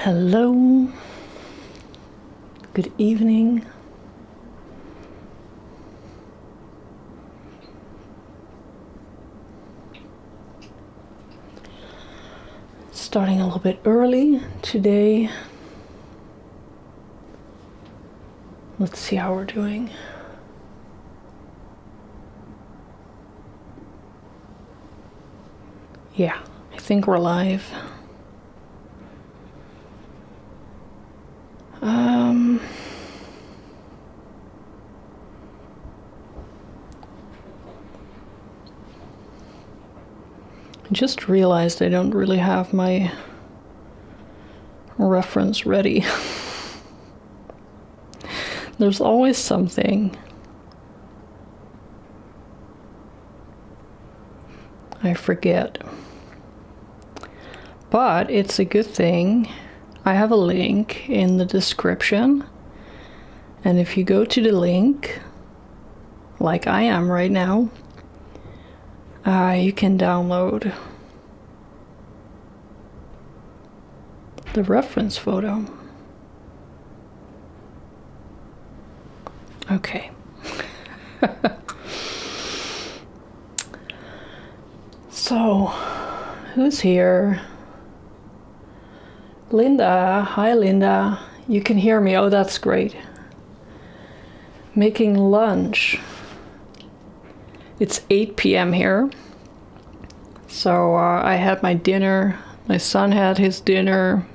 Hello, good evening. Starting a little bit early today. Let's see how we're doing. Yeah, I think we're live. I just realized I don't really have my reference ready. There's always something. I forget. But it's a good thing. I have a link in the description. And if you go to the link, like I am right now, you can download the reference photo. Okay. So, who's here? Linda. Hi, Linda. You can hear me. Oh, that's great. Making lunch. It's 8 p.m. here. So I had my dinner. My son had his dinner.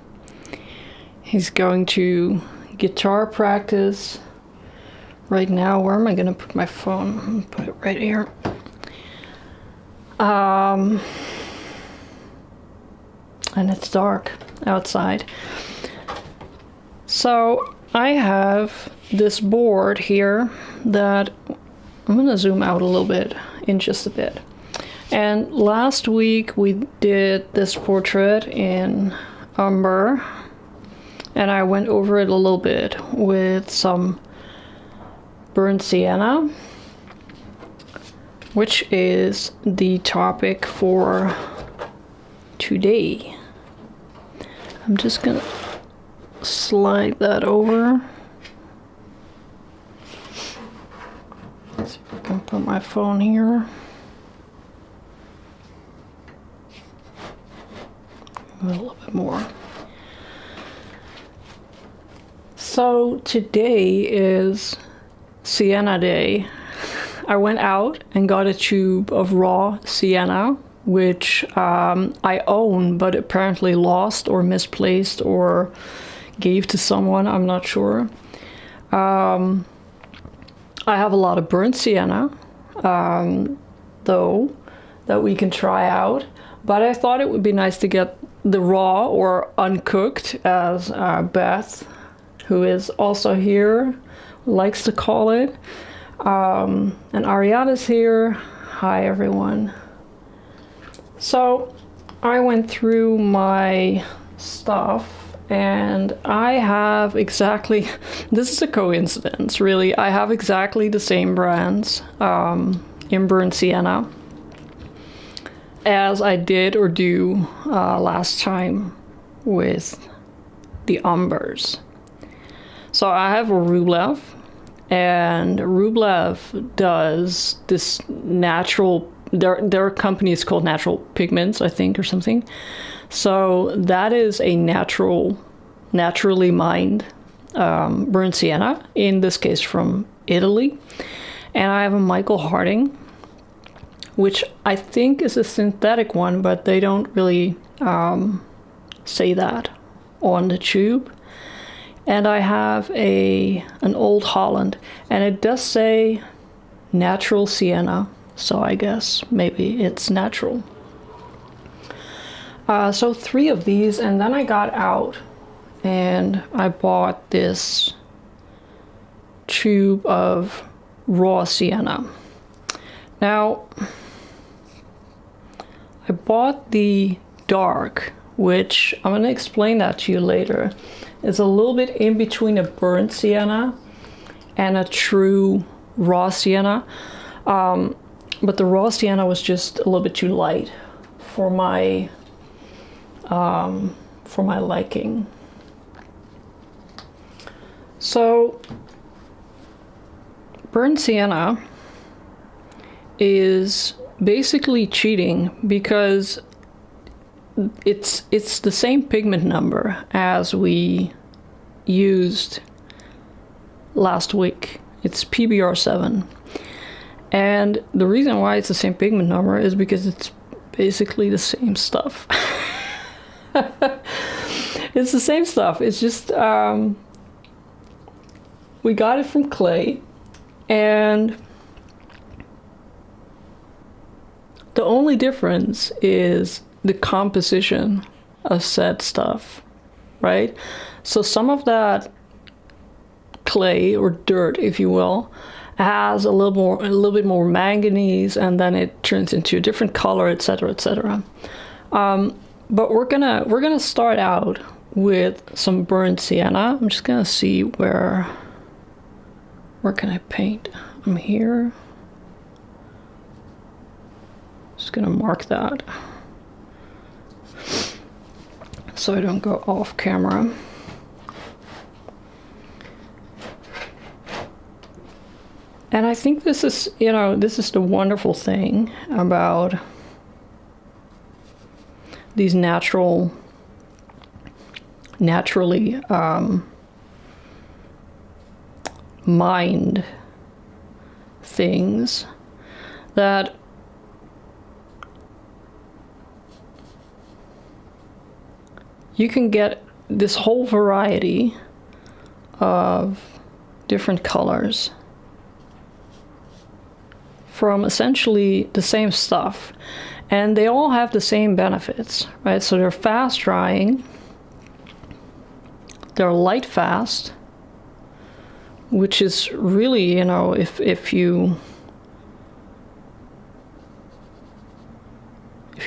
He's going to guitar practice. Right now, where am I going to put my phone? I'm going to put it right here. And it's dark outside. So I have this board here that I'm going to zoom out a little bit in just a bit. And last week we did this portrait in umber, and I went over it a little bit with some burnt sienna, which is the topic for today. I'm just gonna slide that over. Let's see if I can put my phone here. A little bit more. So today is Sienna Day. I went out and got a tube of raw sienna, which I own, but apparently lost or misplaced or gave to someone, I'm not sure. I have a lot of burnt sienna, though, that we can try out. But I thought it would be nice to get the raw or uncooked, as Beth, who is also here, likes to call it. And Ariana's here. Hi, everyone. So I went through my stuff. And I have exactly, this is a coincidence, really. I have exactly the same brands in burnt sienna as I did or do last time with the umbers. So I have a Rublev, and Rublev does this natural, their company is called Natural Pigments, I think, or something. So that is a naturally mined burnt sienna, in this case from Italy. And I have a Michael Harding, which I think is a synthetic one, but they don't really say that on the tube. And I have an Old Holland, and it does say natural sienna, so I guess maybe it's natural. So 3 of these, and then I got out and I bought this tube of raw sienna. Now, I bought the dark, which I'm going to explain that to you later. It's a little bit in between a burnt sienna and a true raw sienna. But the raw sienna was just a little bit too light for my liking. So burnt sienna is basically cheating because it's the same pigment number as we used last week. It's PBR7. And the reason why it's the same pigment number is because it's basically the same stuff. It's the same stuff. It's just we got it from clay, and the only difference is the composition of said stuff, right? So some of that clay or dirt, if you will, has a little bit more manganese, and then it turns into a different color, etc., etc. But we're gonna start out with some burnt sienna. I'm just gonna see where can I paint. I'm here. Just gonna mark that so I don't go off camera. And I think this is, you know, this is the wonderful thing about these naturally mined things, that you can get this whole variety of different colors from essentially the same stuff, and they all have the same benefits, right? So they're fast drying, they're light fast, which is really, you know, if you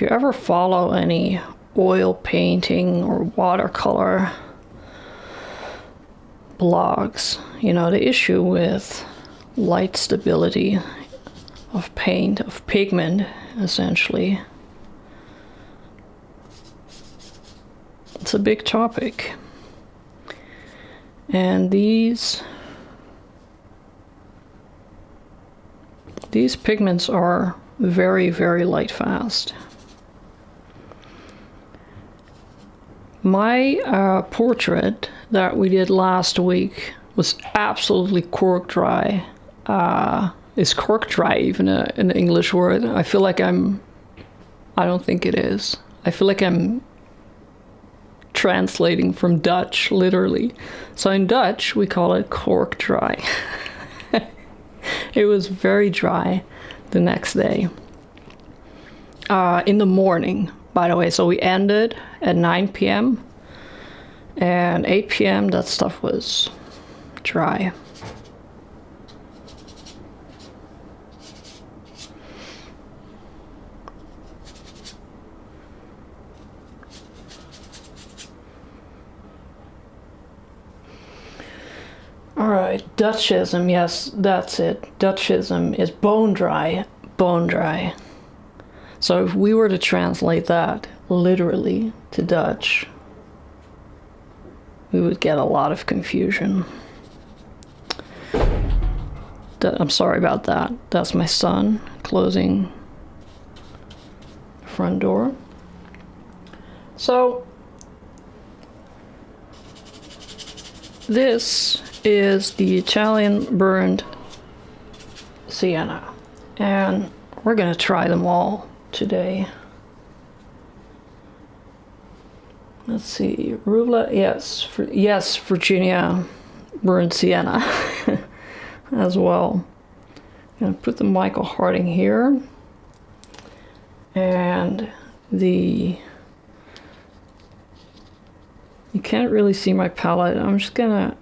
ever follow any oil painting or watercolor blogs, you know, the issue with light stability of paint, of pigment, essentially, it's a big topic. And these pigments are very, very light fast. My portrait that we did last week was absolutely cork dry. Is cork dry even an English word? I feel like I don't think it is. I feel like I'm translating from Dutch, literally. So in Dutch, we call it cork dry. It was very dry the next day. In the morning, by the way. So we ended at 9 p.m. and 8 p.m. that stuff was dry. All right, Dutchism, yes, that's it. Dutchism is bone dry, bone dry. So if we were to translate that literally to Dutch, we would get a lot of confusion. I'm sorry about that. That's my son closing the front door. So this is the Italian burnt sienna, and we're gonna try them all today. Let's see, Rubla, yes, Virginia burnt sienna as well. I'm gonna put the Michael Harding here, and you can't really see my palette. I'm just gonna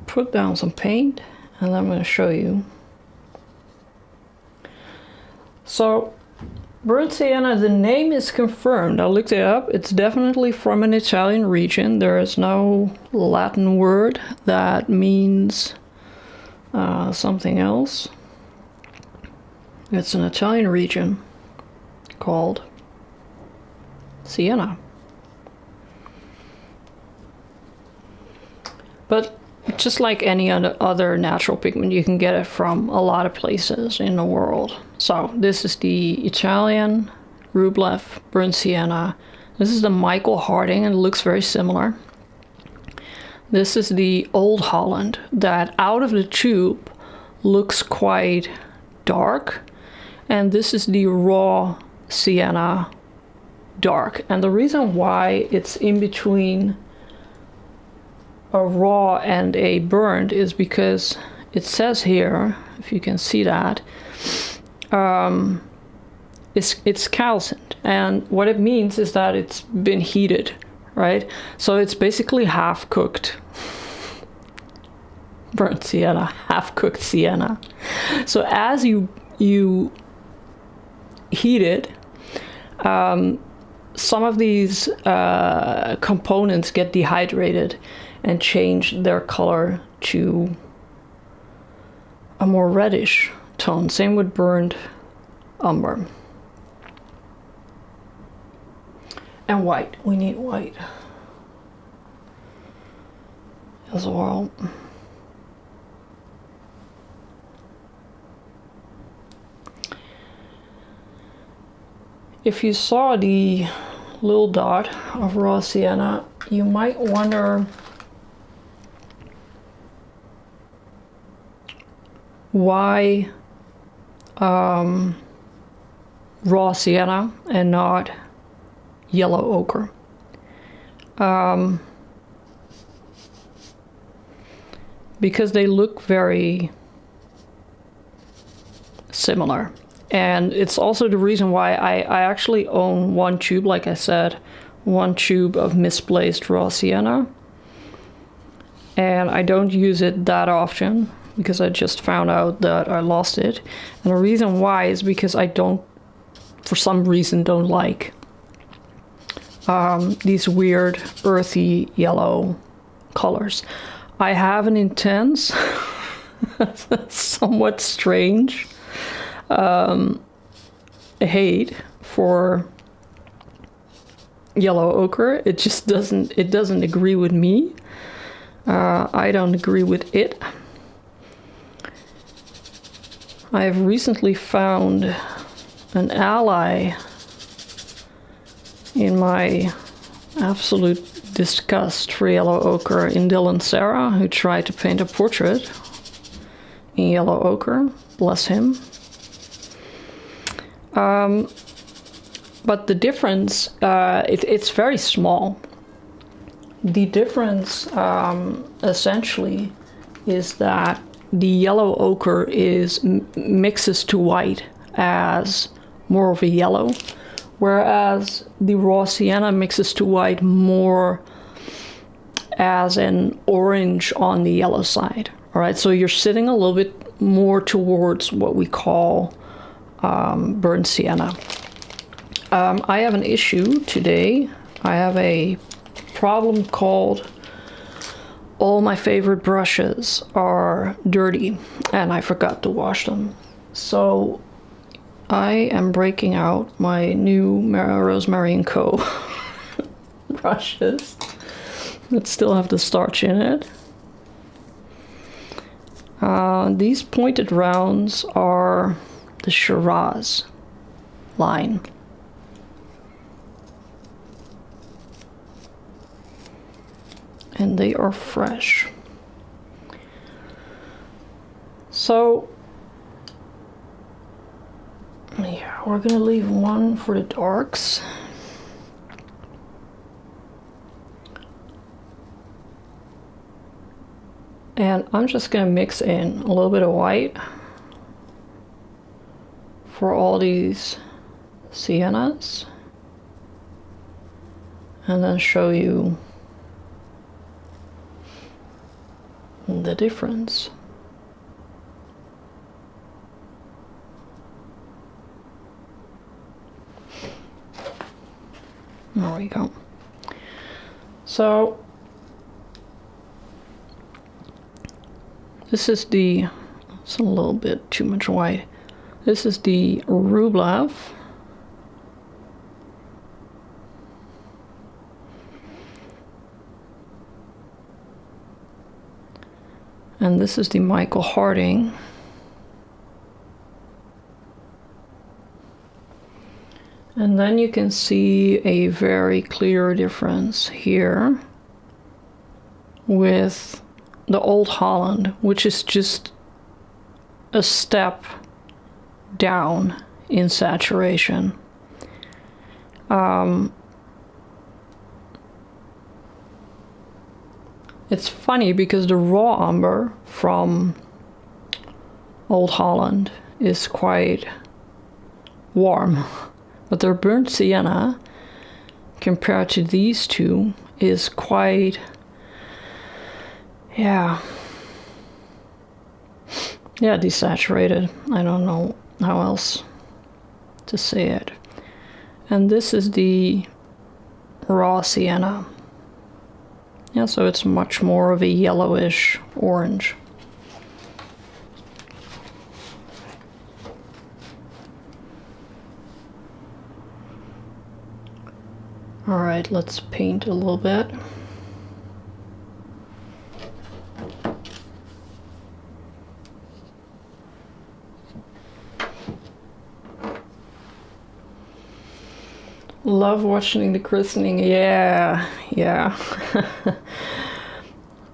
put down some paint, and I'm going to show you. So burnt sienna, the name is confirmed. I looked it up. It's definitely from an Italian region. There is no Latin word that means something else. It's an Italian region called Sienna. But just like any other natural pigment, you can get it from a lot of places in the world. So this is the Italian Rublev burnt sienna. This is the Michael Harding, and it looks very similar. This is the Old Holland that out of the tube looks quite dark. And this is the raw sienna dark. And the reason why it's in between a raw and a burned is because it says here, if you can see that, it's calcined. And what it means is that it's been heated, right? So it's basically half cooked burnt sienna, half cooked sienna. So as you heat it, some of these components get dehydrated and change their color to a more reddish tone. Same with burned umber. And white. We need white as well. If you saw the little dot of raw sienna, you might wonder why raw sienna and not yellow ochre. Because they look very similar. And it's also the reason why I actually own one tube, like I said, one tube of misplaced raw sienna. And I don't use it that often because I just found out that I lost it. And the reason why is because I don't, for some reason, don't like these weird earthy yellow colors. I have an intense, somewhat strange hate for yellow ochre. It just doesn't agree with me. I don't agree with it. I have recently found an ally in my absolute disgust for yellow ochre in Dylan Sarah, who tried to paint a portrait in yellow ochre. Bless him. But the difference, it's very small. The difference essentially is that the yellow ochre mixes to white as more of a yellow, whereas the raw sienna mixes to white more as an orange on the yellow side. All right, so you're sitting a little bit more towards what we call burnt sienna. I have an issue today. I have a problem called all my favorite brushes are dirty and I forgot to wash them. So I am breaking out my new Rosemary & Co. brushes that still have the starch in it. These pointed rounds are the Shiraz line. And they are fresh. So, yeah, we're gonna leave one for the darks. And I'm just gonna mix in a little bit of white for all these siennas. And then show you the difference. There we go. So this is it's a little bit too much white. This is the Rublev. And this is the Michael Harding. And then you can see a very clear difference here with the Old Holland, which is just a step down in saturation. It's funny because the raw umber from Old Holland is quite warm, but their burnt sienna compared to these two is quite, yeah, desaturated. I don't know how else to say it. And this is the raw sienna. Yeah, so it's much more of a yellowish orange. All right, let's paint a little bit. Love watching the christening. Yeah.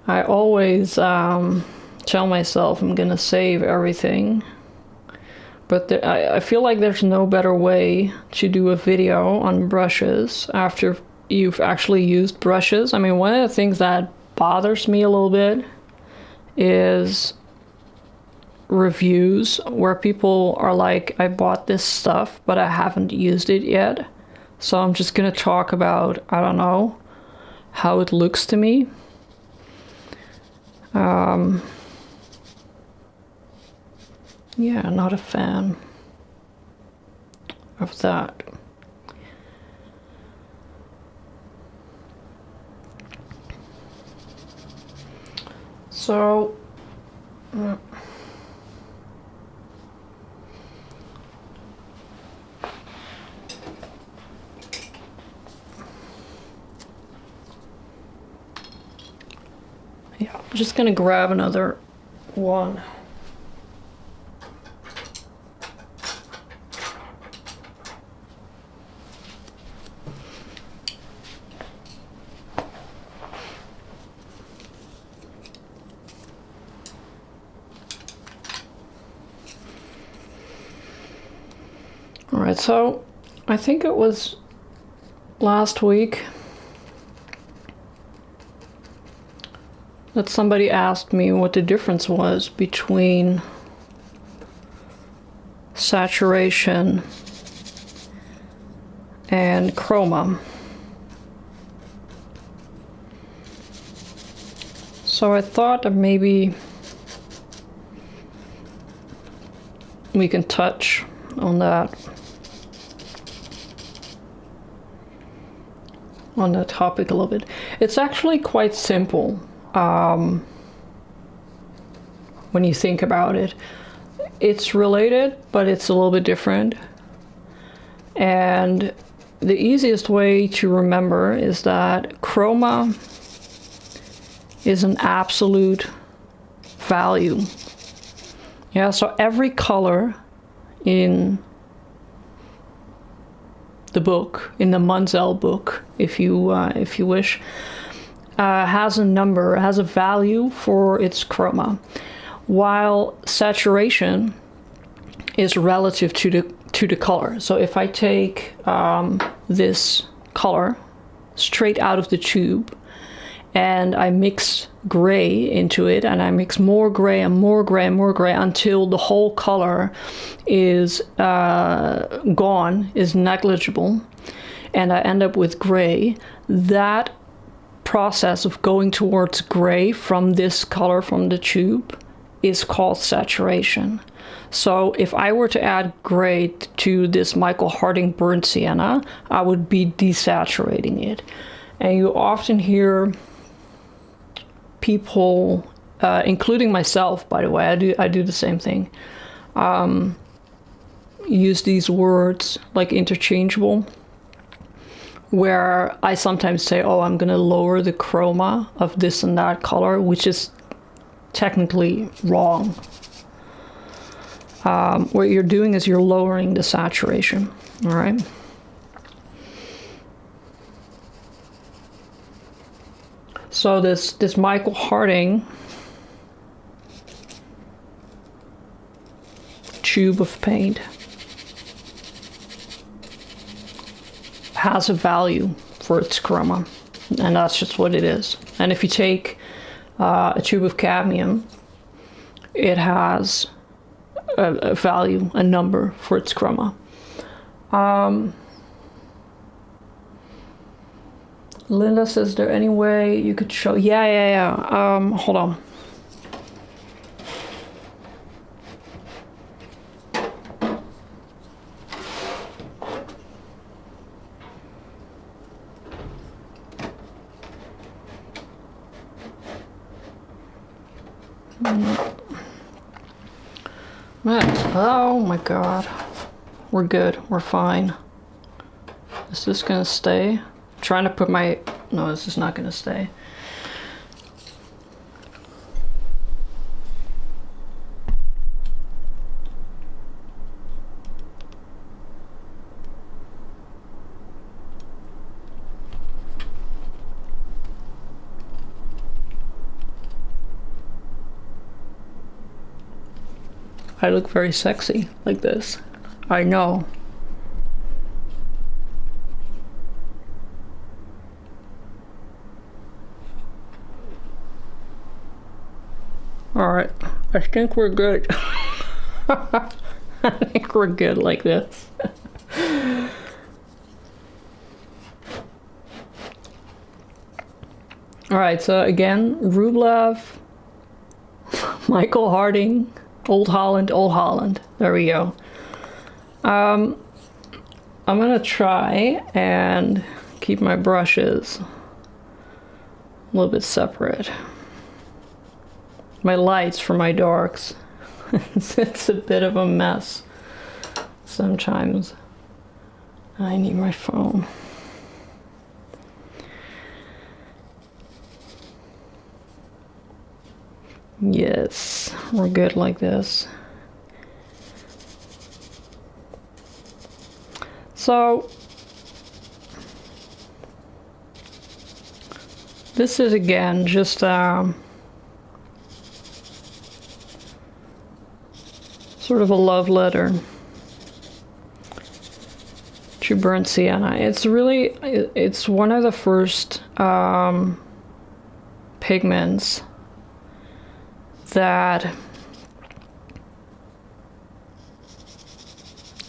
I always tell myself I'm gonna save everything, but I feel like there's no better way to do a video on brushes after you've actually used brushes. I mean, one of the things that bothers me a little bit is reviews where people are like, I bought this stuff, but I haven't used it yet. So I'm just gonna talk about, I don't know, how it looks to me. Yeah, not a fan of that. So, yeah, I'm just gonna grab another one. All right, so I think it was last week that somebody asked me what the difference was between saturation and chroma. So I thought that maybe we can touch on that, on that topic a little bit. It's actually quite simple. When you think about it, it's related, but it's a little bit different. And the easiest way to remember is that chroma is an absolute value. Yeah, so every color in the book, in the Munsell book, if you wish, has a number, has a value for its chroma, while saturation is relative to the color. So if I take this color straight out of the tube and I mix gray into it, and I mix more gray and more gray and more gray until the whole color is gone, is negligible, and I end up with gray, that process of going towards gray from this color from the tube is called saturation. So if I were to add gray to this Michael Harding burnt sienna, I would be desaturating it. And you often hear people, including myself, by the way, I do the same thing, use these words like interchangeable, where I sometimes say, oh, I'm gonna lower the chroma of this and that color, which is technically wrong. What you're doing is you're lowering the saturation, all right? So this Michael Harding tube of paint has a value for its chroma, and that's just what it is. And if you take a tube of cadmium, it has a value, a number for its chroma. Linda says, is there any way you could show? Yeah. Hold on. Oh my God. We're good. We're fine. Is this gonna stay? I'm trying to put my... No, this is not gonna stay. I look very sexy like this. I know. All right, I think we're good. I think we're good like this. All right, so again, Rublev, Michael Harding, Old Holland. There we go. I'm gonna try and keep my brushes a little bit separate. My lights from my darks. It's a bit of a mess sometimes. I need my phone. Yes, we're good like this. So this is again just sort of a love letter to burnt sienna. It's really, it's one of the first pigments that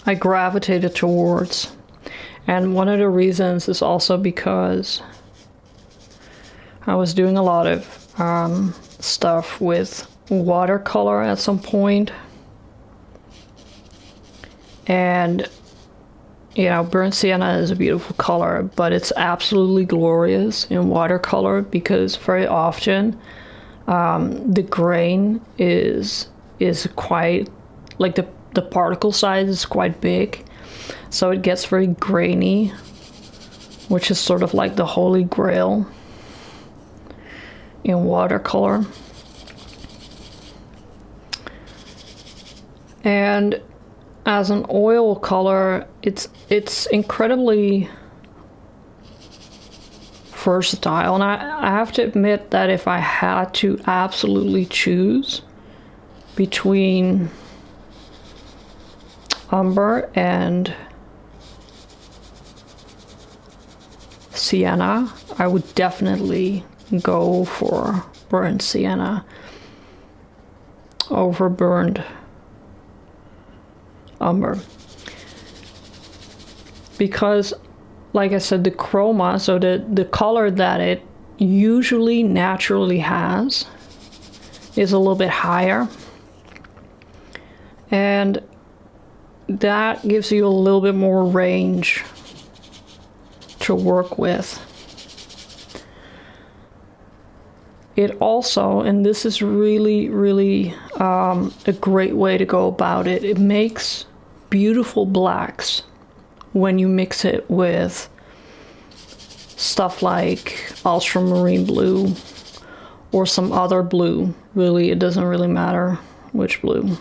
I gravitated towards. And one of the reasons is also because I was doing a lot of stuff with watercolor at some point. And you know, burnt sienna is a beautiful color, but it's absolutely glorious in watercolor because very often the grain is quite, like the particle size is quite big, so it gets very grainy, which is sort of like the holy grail in watercolor. And as an oil color, it's incredibly versatile, and I have to admit that if I had to absolutely choose between umber and sienna, I would definitely go for burnt sienna over burned umber, because like I said, the chroma, so the color that it usually naturally has is a little bit higher, and that gives you a little bit more range to work with. It also, and this is really a great way to go about it, it makes beautiful blacks when you mix it with stuff like ultramarine blue or some other blue. Really, it doesn't really matter which blue.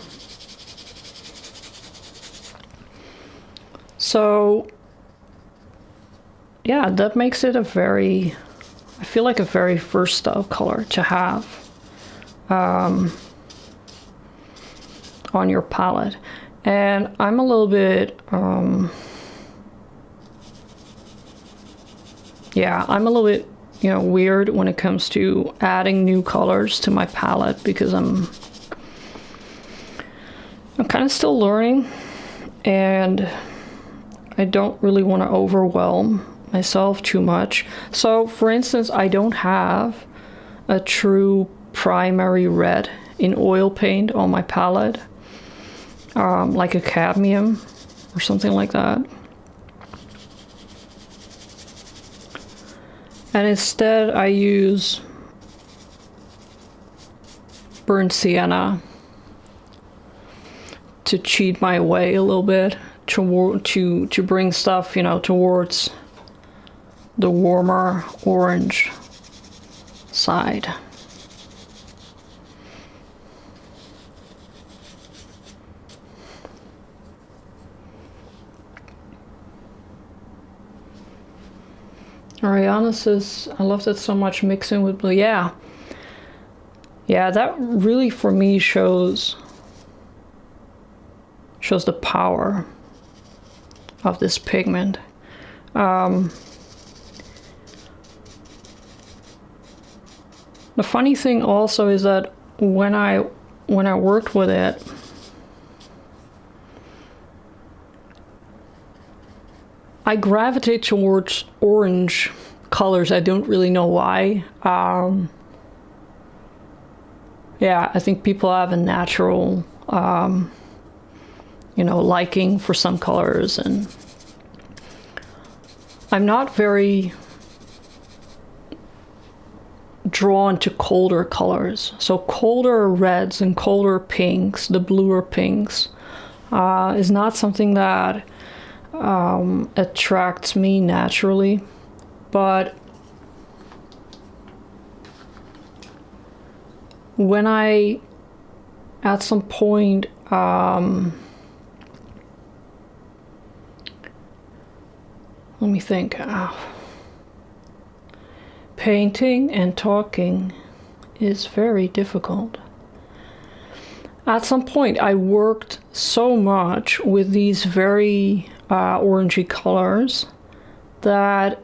So yeah, that makes it a very, I feel like a very versatile color to have on your palette. And I'm a little bit, yeah, I'm a little bit, you know, weird when it comes to adding new colors to my palette, because I'm kind of still learning, and I don't really want to overwhelm myself too much. So for instance, I don't have a true primary red in oil paint on my palette, like a cadmium or something like that. And instead I use burnt sienna to cheat my way a little bit, to bring stuff, you know, towards the warmer orange side. Ariana says, I love that so much, mixing with blue. Yeah, that really for me shows the power of this pigment. The funny thing also is that when I worked with it, I gravitate towards orange colors. I don't really know why. Yeah, I think people have a natural, you know, liking for some colors, and I'm not very drawn to colder colors. So colder reds and colder pinks, the bluer pinks, is not something that attracts me naturally. But when I, at some point, let me think. Painting and talking is very difficult. At some point, I worked so much with these very orangey colors that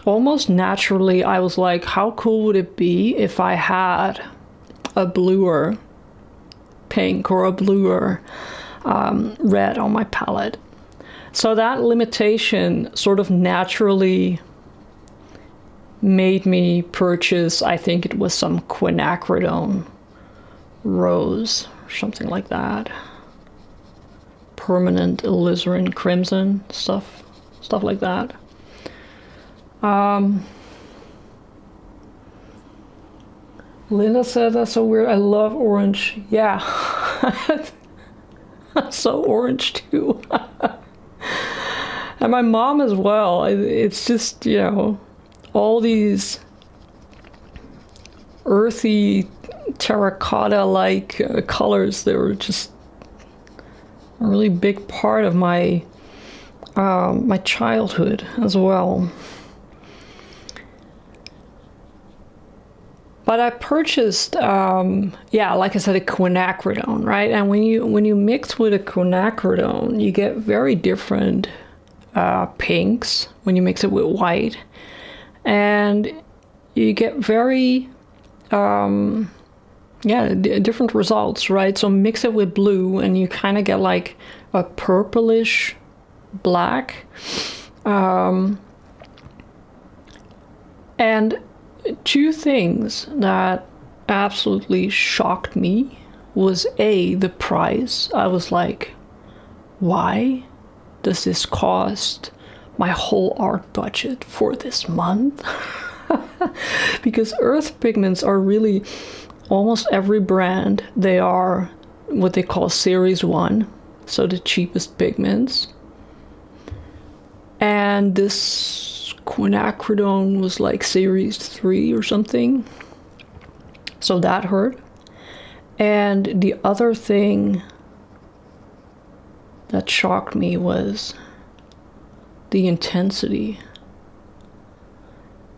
almost naturally I was like, how cool would it be if I had a bluer pink or a bluer red on my palette? So that limitation sort of naturally made me purchase, I think it was some quinacridone rose or something like that. Permanent alizarin crimson, stuff like that. Linda said, that's so weird. I love orange. Yeah. I'm so orange too. And my mom as well. It's just, you know, all these earthy terracotta-like colors. They were just a really big part of my my childhood as well. But I purchased, yeah, like I said, a quinacridone, right? And when you mix with a quinacridone, you get very different pinks when you mix it with white, and you get very, yeah, different results, right? So mix it with blue, and you kind of get like a purplish black, and two things that absolutely shocked me was the price. I was like, why does this cost my whole art budget for this month? Because earth pigments are really, almost every brand, they are what they call series 1, so the cheapest pigments. And this quinacridone was like series 3 or something. So that hurt. And the other thing that shocked me was the intensity.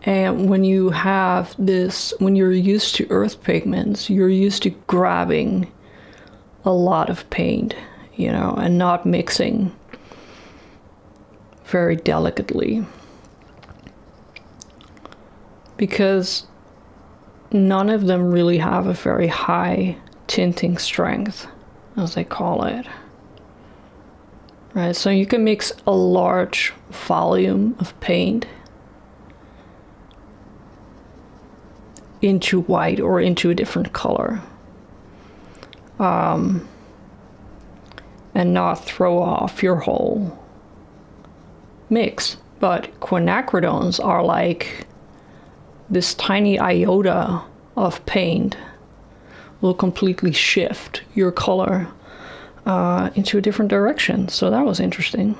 And when you have this, when you're used to earth pigments, you're used to grabbing a lot of paint, you know, and not mixing very delicately. Because none of them really have a very high tinting strength, as they call it. Right, so you can mix a large volume of paint into white or into a different color, and not throw off your whole mix. But quinacridones are like this tiny iota of paint will completely shift your color into a different direction. So that was interesting.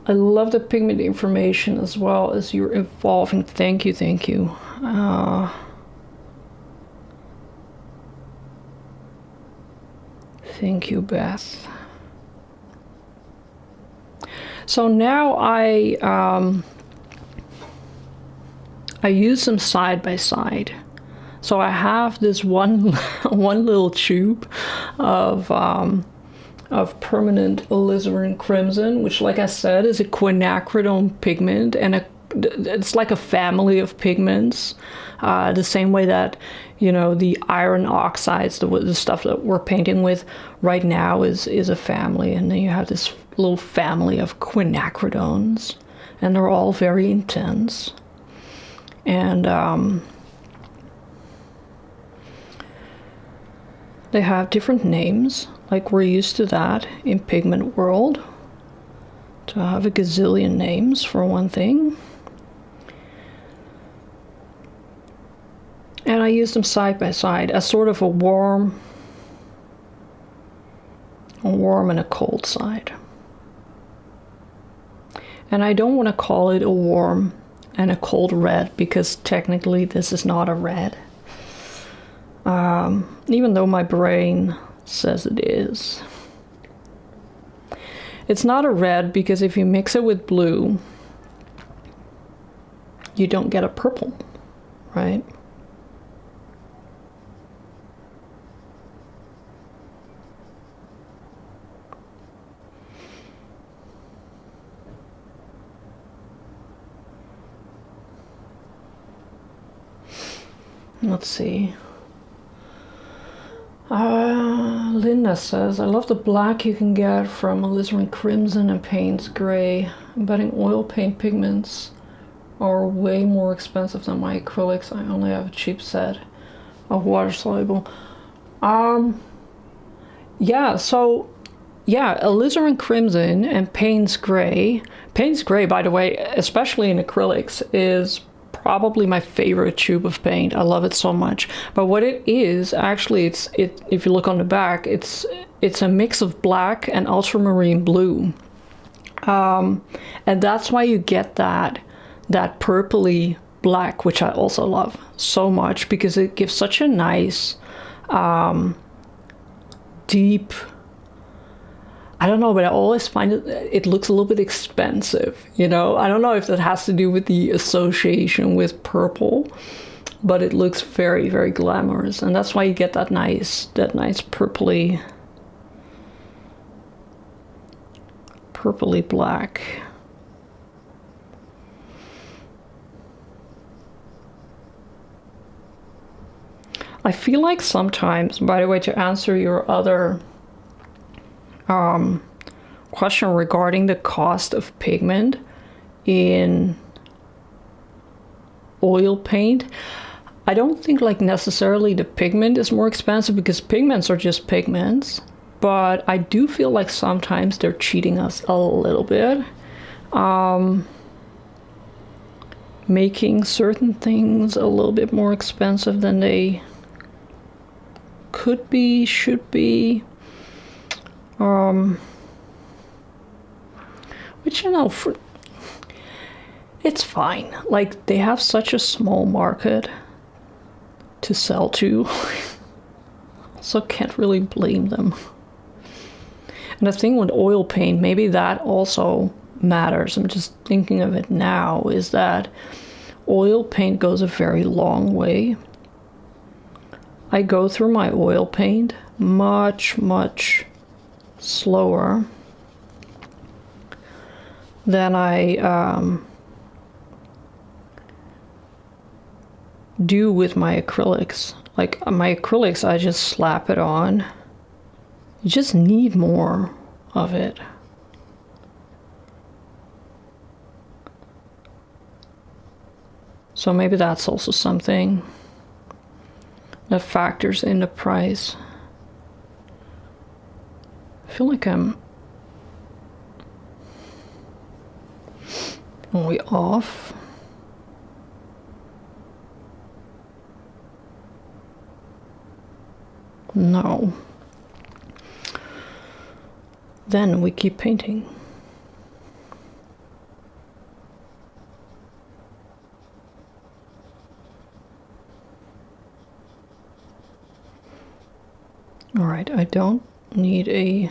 I love the pigment information as well as you're evolving. Thank you, thank you. Thank you, Beth. So now I use them side by side. So I have this one little tube of permanent alizarin crimson, which, like I said, is a quinacridone pigment, and it's like a family of pigments, the same way that, you know, the iron oxides, the stuff that we're painting with right now is a family, and then you have this little family of quinacridones, and they're all very intense. And they have different names, like we're used to that in pigment world, to have a gazillion names for one thing. And I use them side by side as sort of a warm and a cold side. And I don't want to call it a warm and a cold red, because technically this is not a red. Even though my brain says it is. It's not a red because if you mix it with blue, you don't get a purple, right? Let's see. Linda says, I love the black you can get from alizarin crimson and Payne's gray. I'm betting oil paint pigments are way more expensive than my acrylics. I only have a cheap set of water soluble. Alizarin crimson and Payne's gray. Payne's gray, by the way, especially in acrylics, is probably my favorite tube of paint. I love it so much. But what it is, actually, if you look on the back, it's a mix of black and ultramarine blue. And that's why you get that purpley black, which I also love so much, because it gives such a nice deep, I don't know, but I always find it looks a little bit expensive, you know? I don't know if that has to do with the association with purple, but it looks very, very glamorous. And that's why you get that nice purpley black. I feel like sometimes, by the way, to answer your other question regarding the cost of pigment in oil paint, I don't think like necessarily the pigment is more expensive, because pigments are just pigments, but I do feel like sometimes they're cheating us a little bit, making certain things a little bit more expensive than they could be, should be. Which, you know, it's fine. Like, they have such a small market to sell to. So can't really blame them. And the thing with oil paint, maybe that also matters. I'm just thinking of it now, is that oil paint goes a very long way. I go through my oil paint much, much slower than I do with my acrylics. Like, my acrylics, I just slap it on. You just need more of it. So maybe that's also something that factors in the price. I feel like I'm only off. No. Then we keep painting. All right, I don't need a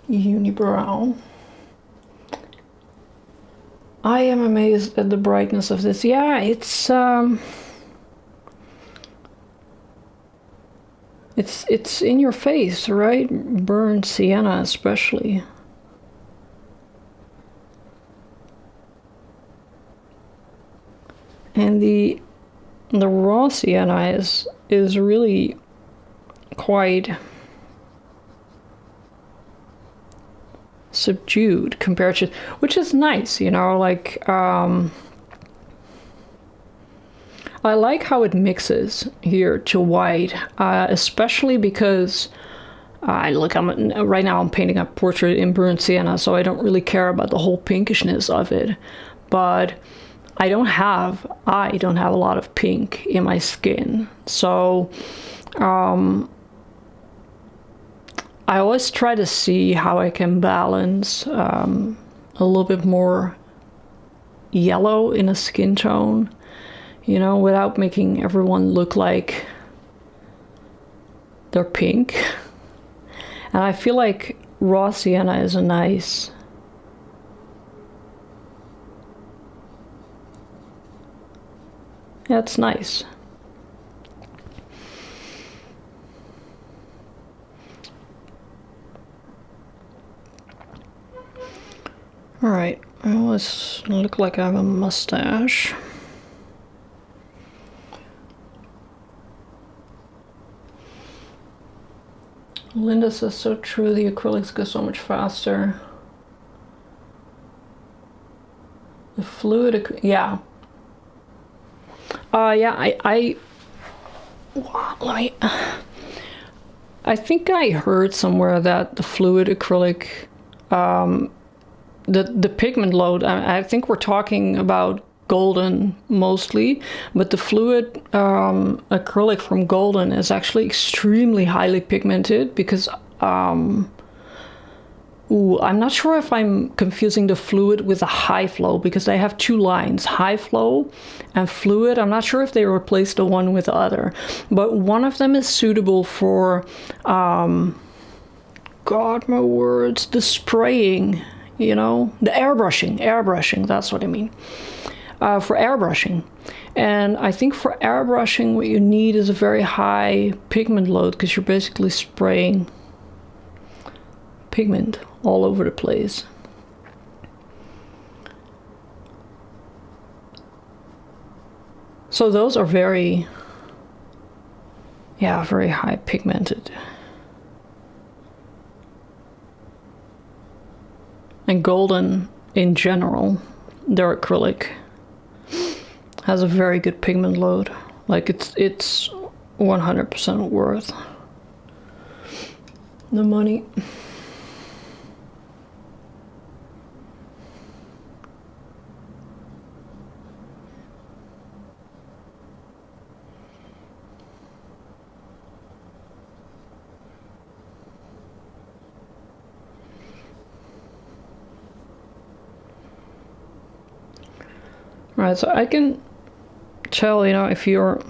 unibrow. I am amazed at the brightness of this. Yeah, it's in your face, right? Burnt sienna especially. And the raw sienna is really quite subdued compared to, which is nice, you know, like I like how it mixes here to white, especially because right now I'm painting a portrait in burnt sienna, so I don't really care about the whole pinkishness of it. But I don't have a lot of pink in my skin, so I always try to see how I can balance a little bit more yellow in a skin tone, you know, without making everyone look like they're pink. And I feel like raw sienna is a nice yeah, it's nice. All right, well, this look like I have a mustache. Linda says, so true, the acrylics go so much faster. The fluid, yeah. Yeah, I think I heard somewhere that the fluid acrylic, the pigment load, I think we're talking about Golden mostly, but the fluid acrylic from Golden is actually extremely highly pigmented because I'm not sure if I'm confusing the fluid with a high flow, because they have two lines, high flow and fluid. I'm not sure if they replaced the one with the other, but one of them is suitable for God, my words, the spraying, you know, the airbrushing, that's what I mean. For airbrushing. And I think for airbrushing what you need is a very high pigment load, because you're basically spraying pigment all over the place. So those are very high pigmented. And Golden in general, their acrylic has a very good pigment load. Like it's 100% worth the money. Alright, so I can tell, you know, if you're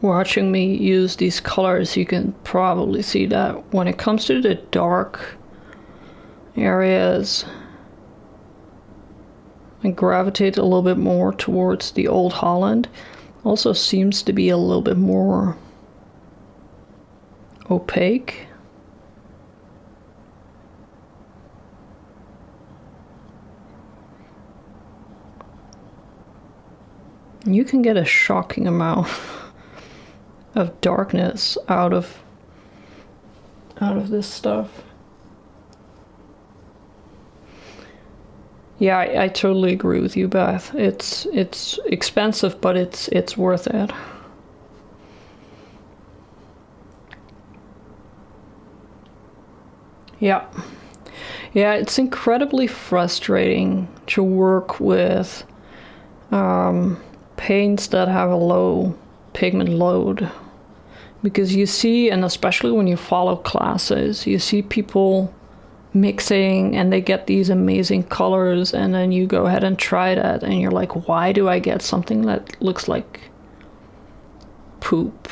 watching me use these colors, you can probably see that when it comes to the dark areas, I gravitate a little bit more towards the Old Holland. Also seems to be a little bit more opaque. You can get a shocking amount of darkness out of this stuff. Yeah, I totally agree with you, Beth. It's expensive, but it's worth it. Yeah. Yeah, it's incredibly frustrating to work with paints that have a low pigment load, because you see, and especially when you follow classes, you see people mixing and they get these amazing colors, and then you go ahead and try that and you're like, why do I get something that looks like poop?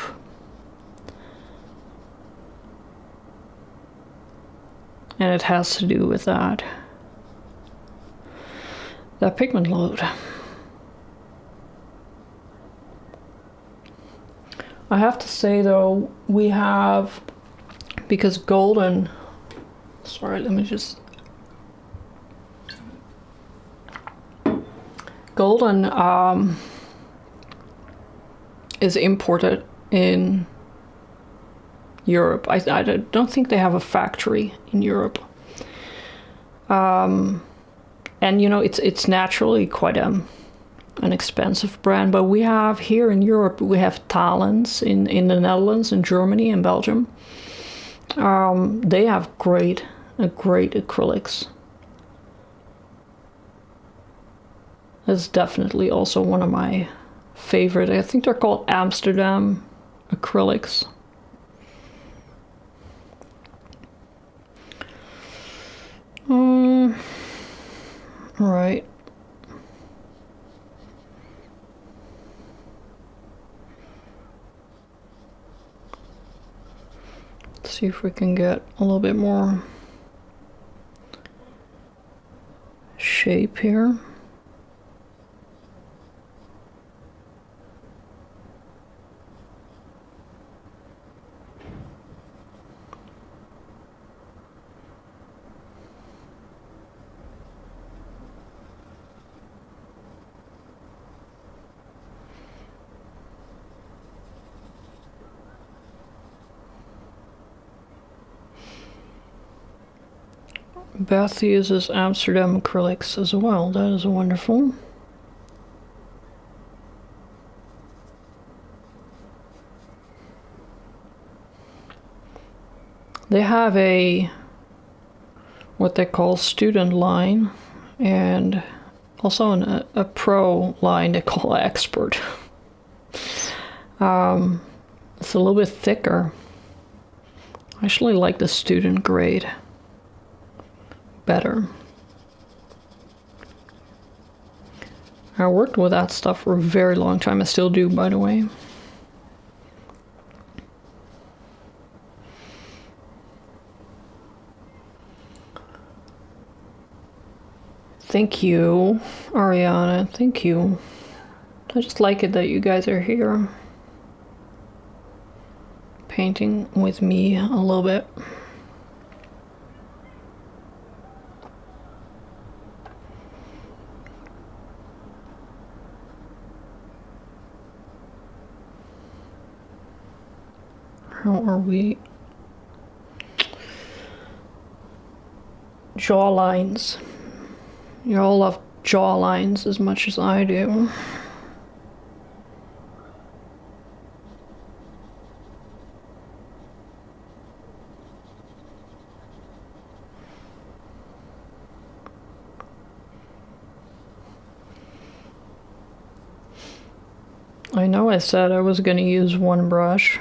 And it has to do with that pigment load. I have to say though, we have, because golden, sorry, let me just, golden is imported in Europe. I don't think they have a factory in Europe. And you know, it's naturally quite an expensive brand, but we have here in Europe, we have Talens in the Netherlands, in Germany, and Belgium. They have great acrylics. That's definitely also one of my favorite. I think they're called Amsterdam acrylics. Right. Let's see if we can get a little bit more shape here. Beth uses Amsterdam acrylics as well. That is wonderful. They have what they call student line, and also a pro line they call expert. It's a little bit thicker. I actually like the student grade better. I worked with that stuff for a very long time. I still do, by the way. Thank you, Ariana. Thank you. I just like it that you guys are here painting with me a little bit. How are we? Jaw lines. You all love jaw lines as much as I do. I know I said I was going to use one brush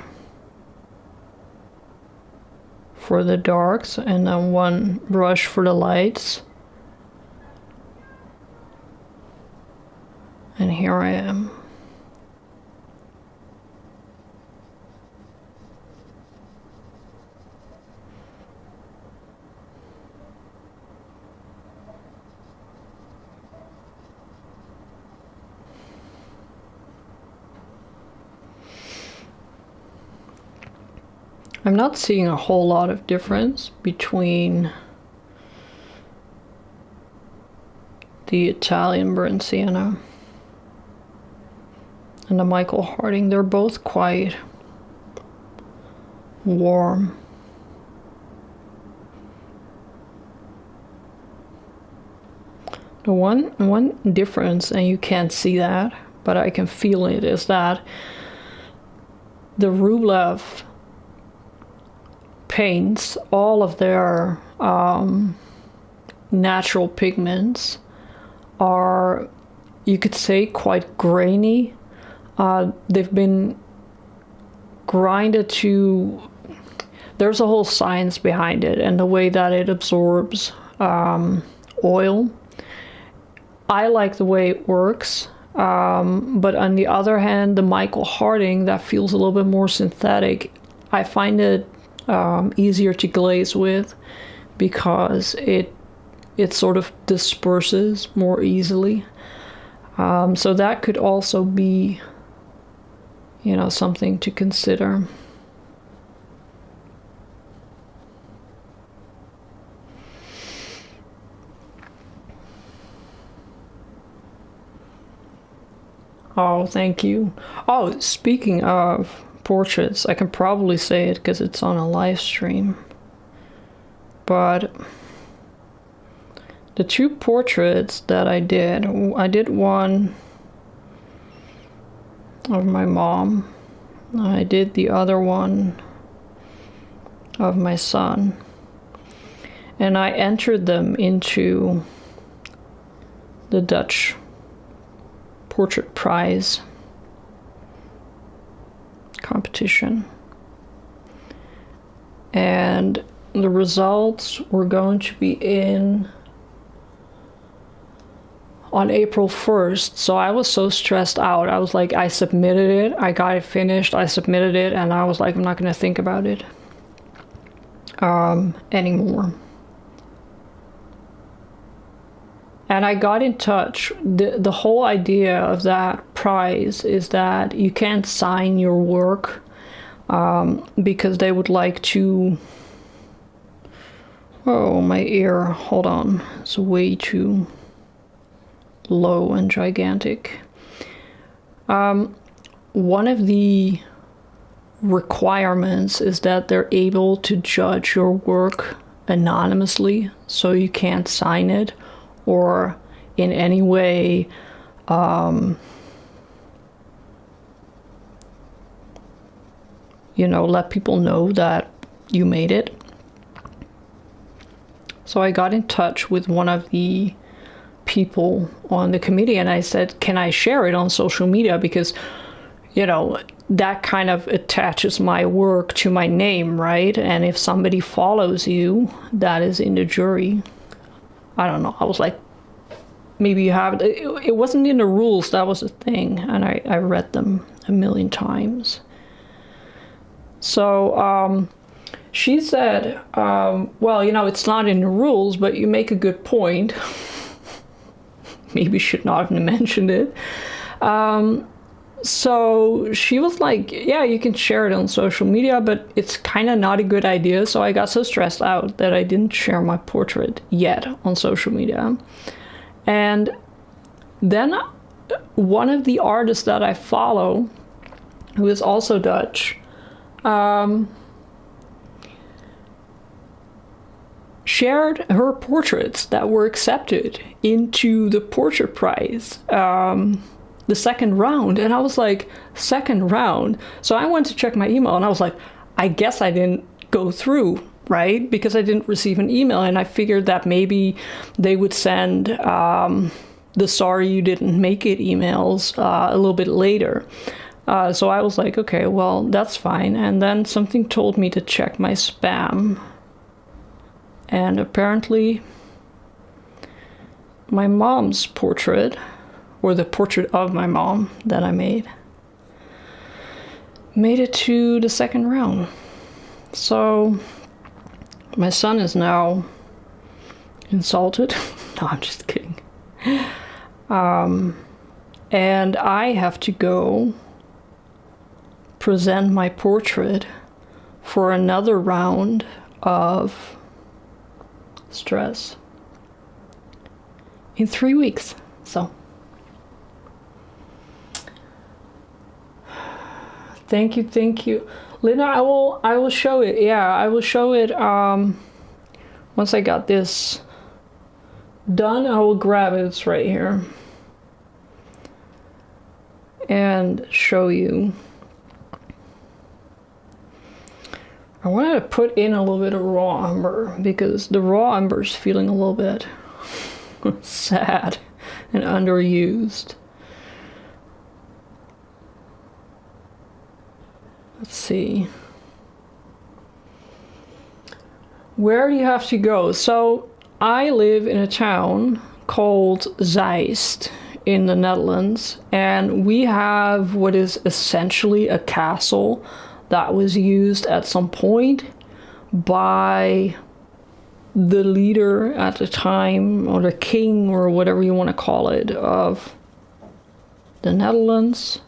for the darks and then one brush for the lights. here I am. I'm not seeing a whole lot of difference between the Italian burnt sienna and the Michael Harding. They're both quite warm. The one difference, and you can't see that, but I can feel it, is that the Rublev paints, all of their natural pigments are, you could say, quite grainy. They've been grinded to, there's a whole science behind it and the way that it absorbs oil. I like the way it works, but on the other hand, the Michael Harding, that feels a little bit more synthetic. I find it easier to glaze with because it sort of disperses more easily. So that could also be, you know, something to consider. Oh, thank you. Oh, speaking of portraits, I can probably say it because it's on a live stream, but the two portraits that I did one of my mom. I did the other one of my son. And I entered them into the Dutch Portrait Prize competition. And the results were going to be in on April 1st. So I was so stressed out. I was like, I submitted it, I got it finished, I submitted it, and I was like, I'm not going to think about it anymore. And I got in touch. The whole idea of that prize is that you can't sign your work because they would like to... Oh, my ear. Hold on. It's way too low and gigantic. One of the requirements is that they're able to judge your work anonymously, so you can't sign it or in any way you know, let people know that you made it. So I got in touch with one of the people on the committee and I said, can I share it on social media? Because, you know, that kind of attaches my work to my name, right? And if somebody follows you, that is in the jury. I don't know. I was like, maybe you have it. It wasn't in the rules. That was a thing. And I read them a million times. So she said, well, you know, it's not in the rules, but you make a good point. Maybe should not have mentioned it. So she was like, yeah, you can share it on social media, but it's kind of not a good idea. So I got so stressed out that I didn't share my portrait yet on social media. And then one of the artists that I follow, who is also Dutch, shared her portraits that were accepted into the portrait prize, the second round. And I was like, second round? So I went to check my email and I was like, I guess I didn't go through, right? Because I didn't receive an email, and I figured that maybe they would send the sorry you didn't make it emails a little bit later. So I was like, okay, well, that's fine. And then something told me to check my spam. And apparently my mom's portrait or the portrait of my mom that I made it to the second round. So my son is now insulted. No, I'm just kidding. And I have to go present my portrait for another round of stress in 3 weeks. So thank you, Linda. I will show it. Yeah, I will show it once I got this done. I will grab it. It's right here and show you. I wanted to put in a little bit of raw umber because the raw umber is feeling a little bit sad and underused. Let's see. Where do you have to go? So I live in a town called Zeist in the Netherlands, and we have what is essentially a castle that was used at some point by the leader at the time, or the king, or whatever you want to call it, of the Netherlands.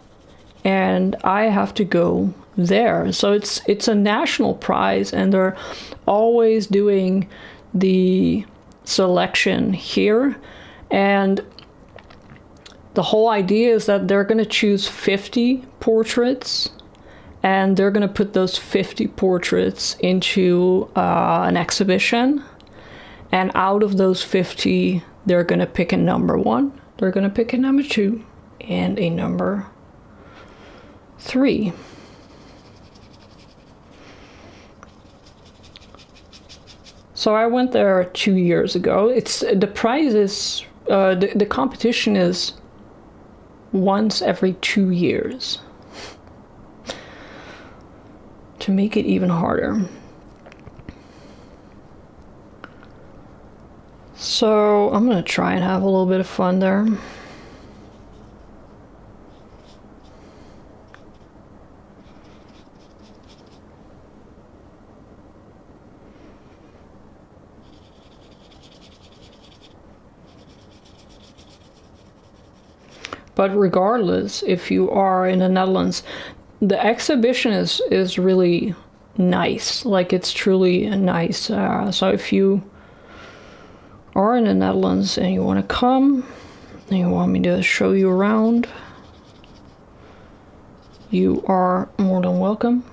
And I have to go there. So it's a national prize, and they're always doing the selection here. And the whole idea is that they're going to choose 50 portraits, and they're going to put those 50 portraits into an exhibition. And out of those 50, they're going to pick a number 1, they're going to pick a number 2, and a number 3. So I went there 2 years ago. It's the prize is the competition is once every 2 years, to make it even harder. So I'm gonna try and have a little bit of fun there. But regardless, if you are in the Netherlands, the exhibition is really nice. Like, it's truly nice. So if you are in the Netherlands and you want to come and you want me to show you around, you are more than welcome.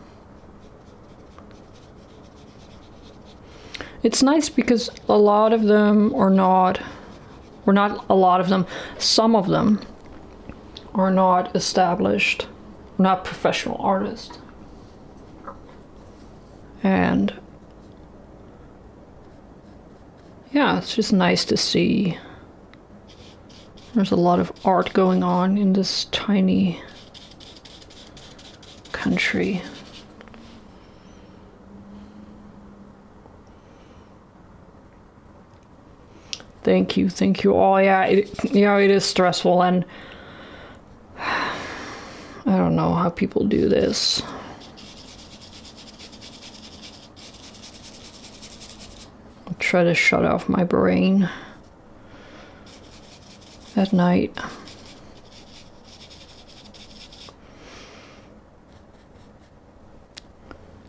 It's nice because a lot of them are not, or not a lot of them, some of them are not established, not professional artists. And yeah, it's just nice to see. There's a lot of art going on in this tiny country. Thank you all. Yeah, it is stressful, and I don't know how people do this. I'll try to shut off my brain at night.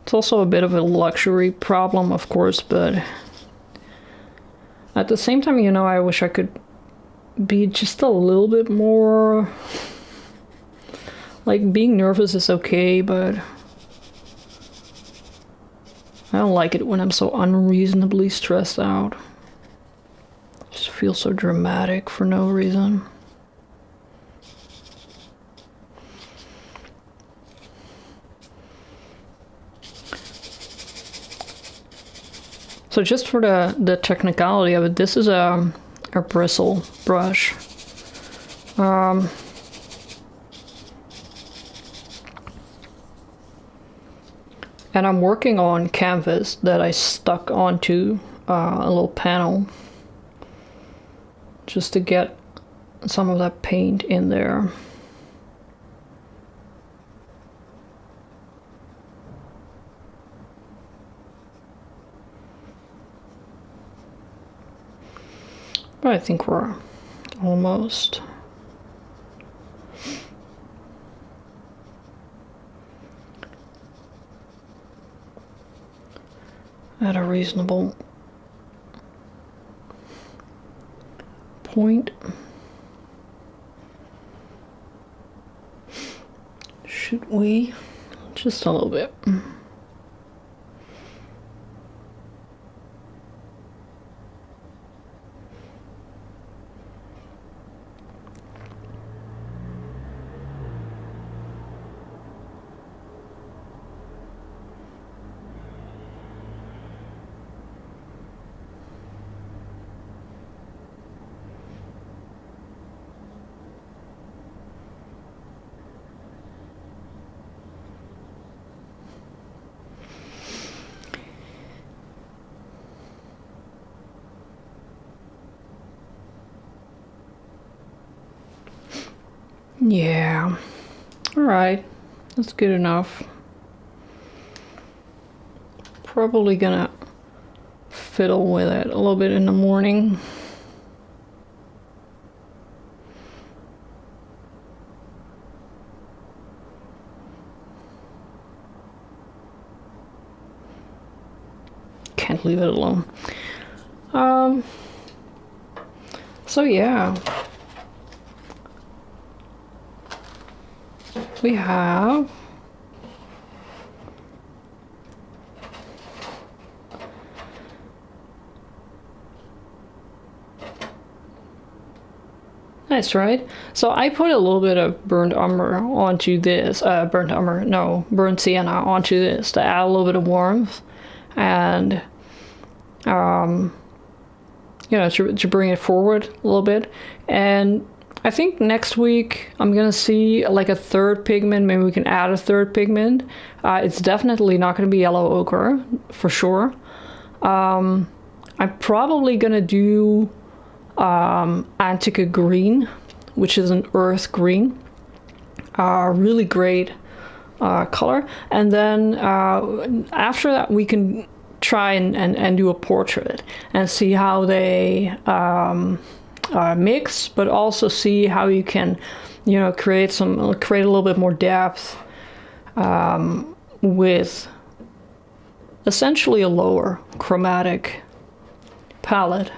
It's also a bit of a luxury problem, of course, but at the same time, you know, I wish I could be just a little bit more... Like, being nervous is okay, but I don't like it when I'm so unreasonably stressed out. It just feels so dramatic for no reason. So just for the technicality of it, this is a bristle brush. And I'm working on canvas that I stuck onto a little panel just to get some of that paint in there. But I think we're almost. At a reasonable point. Should we? Just a little bit. Yeah. All right. That's good enough. Probably gonna fiddle with it a little bit in the morning. Can't leave it alone. So yeah. We have that's right. So I put a little bit of burnt umber onto this, burnt sienna onto this to add a little bit of warmth and you know, to bring it forward a little bit. And I think next week I'm gonna see like a third pigment. Maybe we can add a third pigment. It's definitely not gonna be yellow ochre for sure. I'm probably gonna do Antica green, which is an earth green. Really great color. And then after that we can try and do a portrait and see how they mix, but also see how you can, you know, create a little bit more depth with essentially a lower chromatic palette.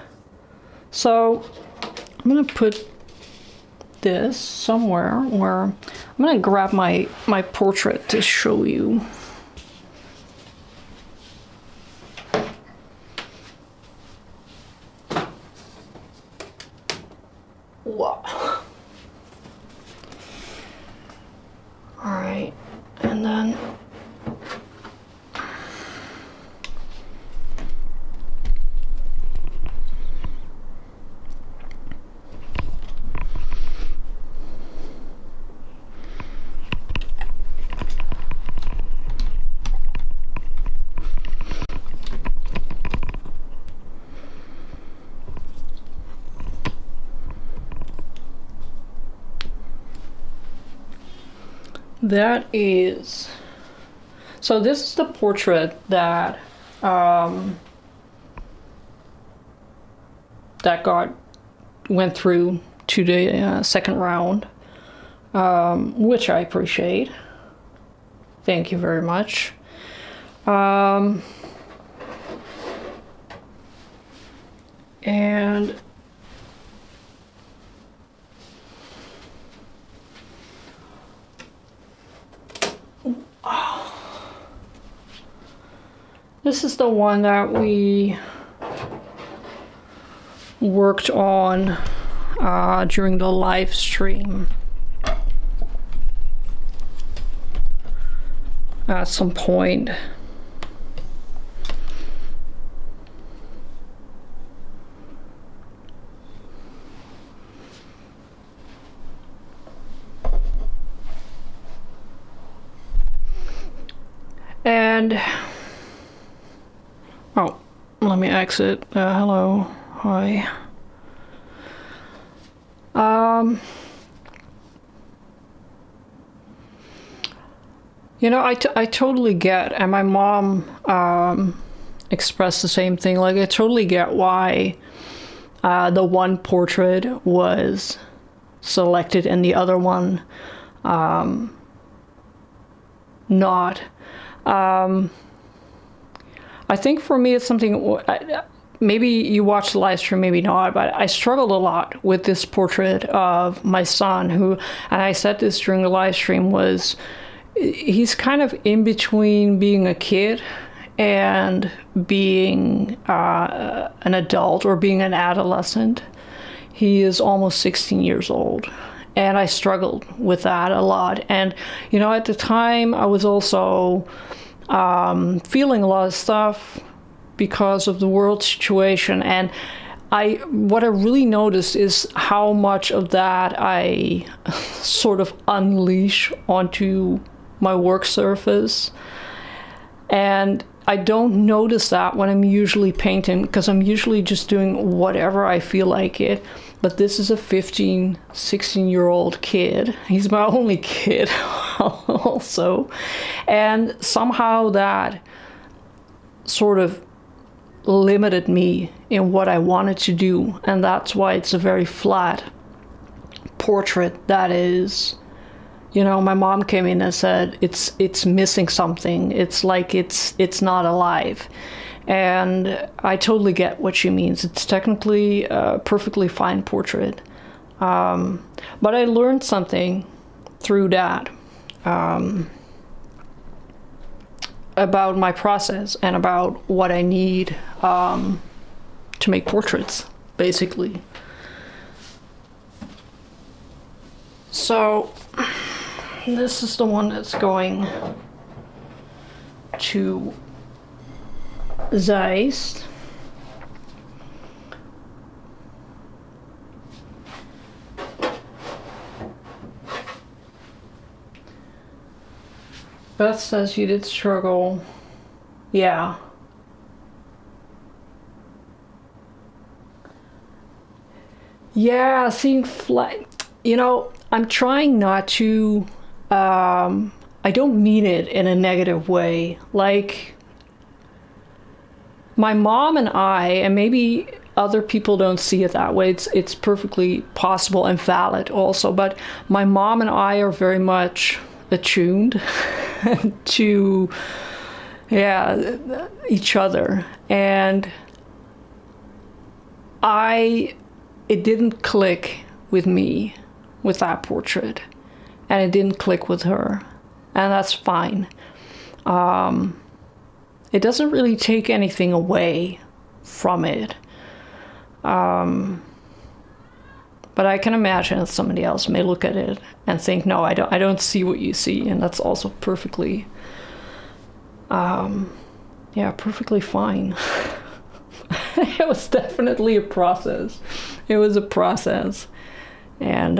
So I'm gonna put this somewhere where I'm gonna grab my portrait to show you. Wow. All right, and then that is, so this is the portrait that went through to the second round, which I appreciate. Thank you very much. And this is the one that we worked on during the live stream at some point. And oh, let me exit. Hello, hi. You know, I totally get, and my mom expressed the same thing. Like, I totally get why the one portrait was selected and the other one not. I think for me it's something, maybe you watched the live stream, maybe not, but I struggled a lot with this portrait of my son, who, and I said this during the live stream, he's kind of in between being a kid and being an adult or being an adolescent. He is almost 16 years old. And I struggled with that a lot. And, you know, at the time I was also feeling a lot of stuff because of the world situation. And what I really noticed is how much of that I sort of unleash onto my work surface. And I don't notice that when I'm usually painting, because I'm usually just doing whatever I feel like it. But this is a 15, 16-year-old kid. He's my only kid also. And somehow that sort of limited me in what I wanted to do. And that's why it's a very flat portrait that is, you know, my mom came in and said, it's missing something. It's like it's not alive. And I totally get what she means. It's technically a perfectly fine portrait. But I learned something through that about my process and about what I need to make portraits, basically. So this is the one that's going to Zeist. Beth says you did struggle. Yeah. Yeah, seeing flat. You know, I'm trying not to. I don't mean it in a negative way. Like, my mom and I, and maybe other people don't see it that way. It's perfectly possible and valid also. But my mom and I are very much attuned to, each other. And it didn't click with me with that portrait. And it didn't click with her. And that's fine. It doesn't really take anything away from it. But I can imagine that somebody else may look at it and think, no, I don't see what you see. And that's also perfectly, perfectly fine. It was definitely a process. It was a process. And,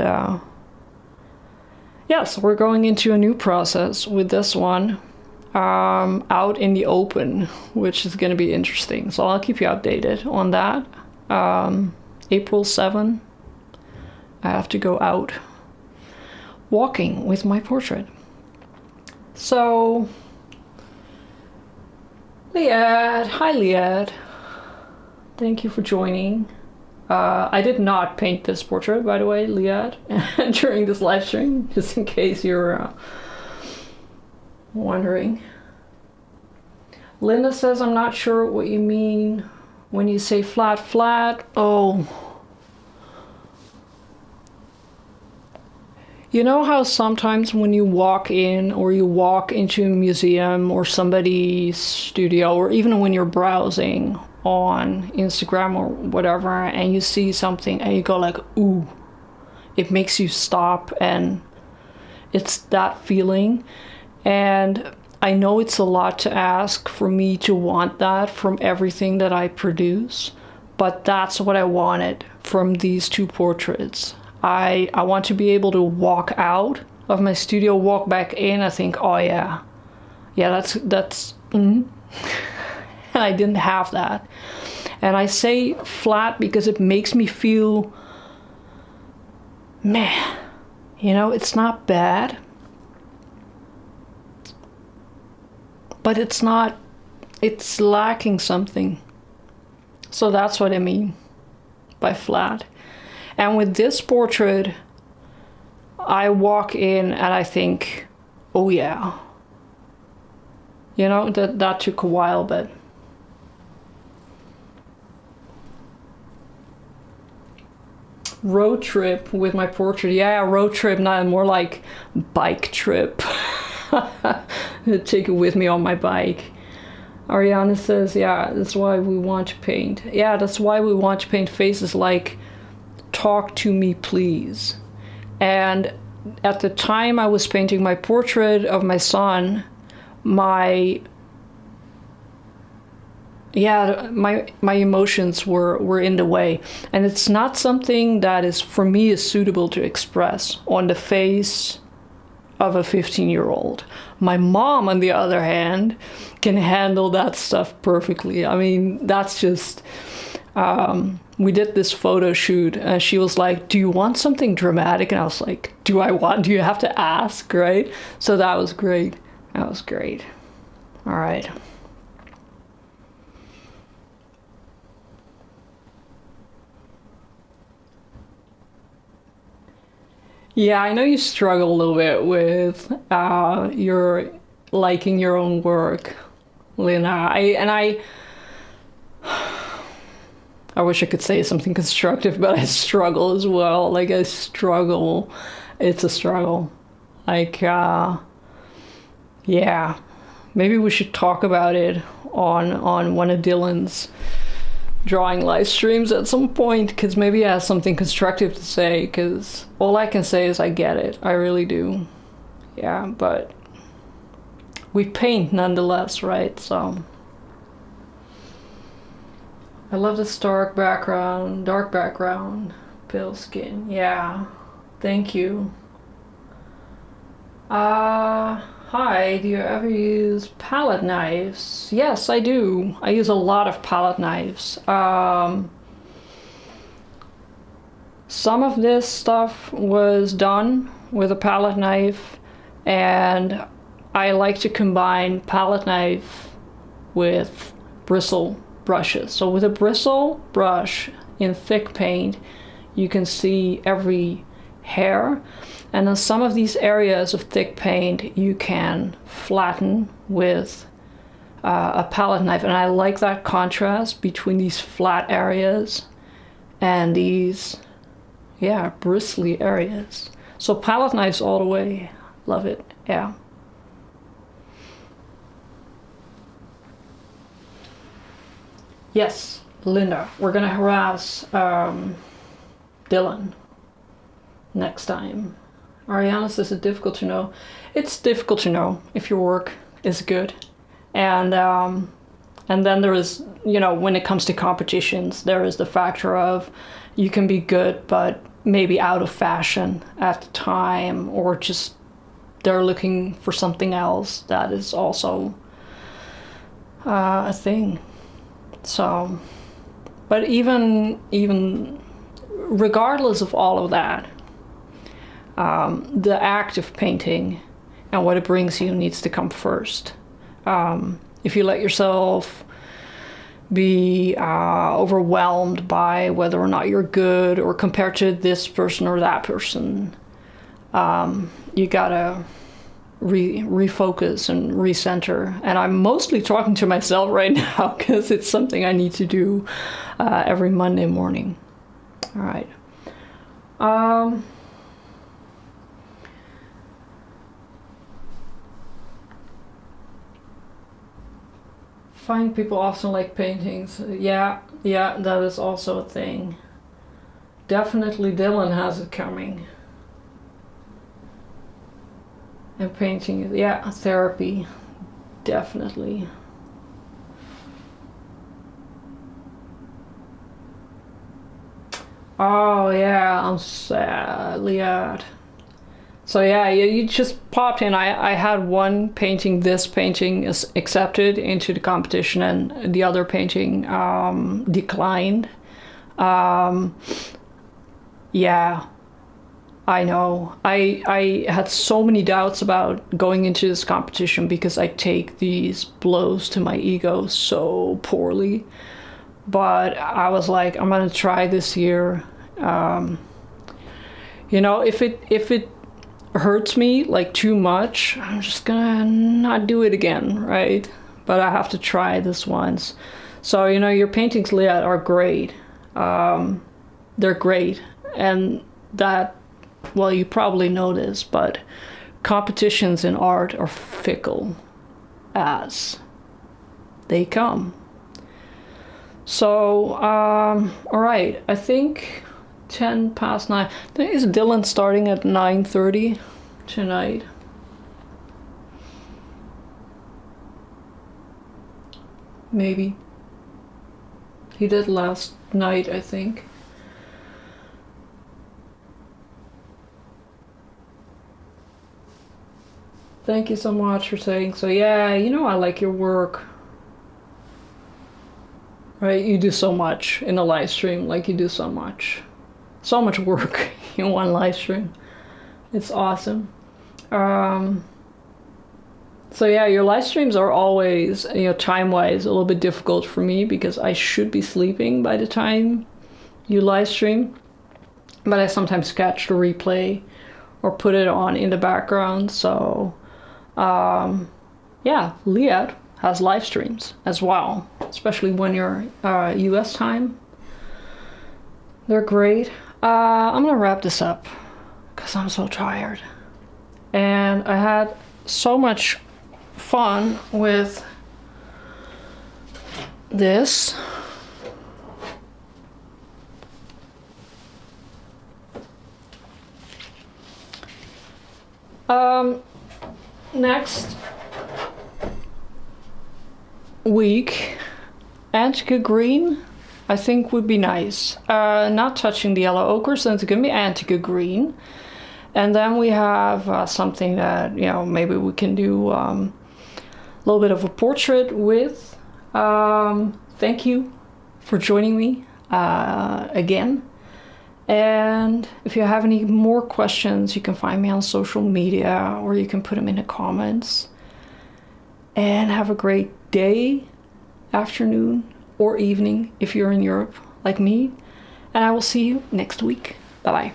so we're going into a new process with this one. Out in the open, which is going to be interesting. So I'll keep you updated on that. April 7, I have to go out walking with my portrait. So, Liad, hi Liad. Thank you for joining. I did not paint this portrait, by the way, Liad, during this live stream, just in case you're wondering. Linda says, I'm not sure what you mean when you say flat. Oh. You know how sometimes when you walk in or you walk into a museum or somebody's studio, or even when you're browsing on Instagram or whatever, and you see something and you go like, ooh, it makes you stop, and it's that feeling. And I know it's a lot to ask for me to want that from everything that I produce, but that's what I wanted from these two portraits. I want to be able to walk out of my studio, walk back in, I think, oh yeah, that's and I didn't have that. And I say flat because it makes me feel man, you know, it's not bad, but it's lacking something. So that's what I mean by flat. And with this portrait, I walk in and I think, oh yeah. You know, that took a while, but road trip with my portrait. Yeah, road trip, not more like bike trip. Take it with me on my bike. Ariana says, yeah, that's why we want to paint. Yeah, that's why we want to paint faces like, talk to me, please. And at the time I was painting my portrait of my son, my emotions were in the way. And it's not something that is, for me, is suitable to express on the face of a 15-year-old. My mom, on the other hand, can handle that stuff perfectly. I mean, that's just, we did this photo shoot and she was like, do you want something dramatic? And I was like, do you have to ask, right? So that was great. That was great. All right. Yeah, I know you struggle a little bit with your liking your own work, Lena. I wish I could say something constructive, but I struggle as well. Like, I struggle. It's a struggle. Like, yeah, maybe we should talk about it on one of Dylan's drawing live streams at some point, because maybe he has something constructive to say, because all I can say is I get it. I really do. Yeah, but we paint nonetheless, right? So I love this dark background, pale skin. Yeah, thank you. Hi, do you ever use palette knives? Yes, I do. I use a lot of palette knives. Some of this stuff was done with a palette knife, and I like to combine palette knife with bristle brushes. So with a bristle brush in thick paint, you can see every hair. And on some of these areas of thick paint, you can flatten with a palette knife. And I like that contrast between these flat areas and these, yeah, bristly areas. So palette knives all the way. Love it, yeah. Yes, Linda, we're gonna harass Dylan next time. Ariana says it's difficult to know. It's difficult to know if your work is good. And then there is, you know, when it comes to competitions, there is the factor of you can be good, but maybe out of fashion at the time, or just they're looking for something else that is also a thing. So, but even regardless of all of that, the act of painting and what it brings you needs to come first. If you let yourself be overwhelmed by whether or not you're good or compared to this person or that person, you gotta refocus and recenter. And I'm mostly talking to myself right now because it's something I need to do every Monday morning. All right. Find people often like paintings. Yeah, that is also a thing. Definitely Dylan has it coming. And painting, yeah, therapy, definitely. Oh yeah, I'm sad. So yeah, you just popped in. I had one painting. This painting is accepted into the competition, and the other painting declined. Yeah, I know. I had so many doubts about going into this competition because I take these blows to my ego so poorly. But I was like, I'm gonna try this year. You know, if it hurts me like too much, I'm just gonna not do it again, right? But I have to try this once. So, you know, your paintings, Leah, are great. They're great. And that, well, you probably know this, but competitions in art are fickle as they come. So, all right, I think 10 past 9. Is Dylan starting at 9:30 tonight? Maybe. He did last night, I think. Thank you so much for saying so. Yeah, you know I like your work. Right? You do so much in a live stream. Like, you do so much. So much work in one live stream. It's awesome. So yeah, your live streams are always, you know, time-wise, a little bit difficult for me because I should be sleeping by the time you live stream. But I sometimes catch the replay or put it on in the background. So yeah, Liat has live streams as well, especially when you're US time. They're great. I'm gonna wrap this up because I'm so tired. And I had so much fun with this. Next week, Antica Green, I think would be nice. Not touching the yellow ochre, so it's gonna be Antica Green. And then we have something that, you know, maybe we can do a little bit of a portrait with. Thank you for joining me again. And if you have any more questions, you can find me on social media or you can put them in the comments. And have a great day, afternoon, or evening if you're in Europe like me. And I will see you next week. Bye-bye.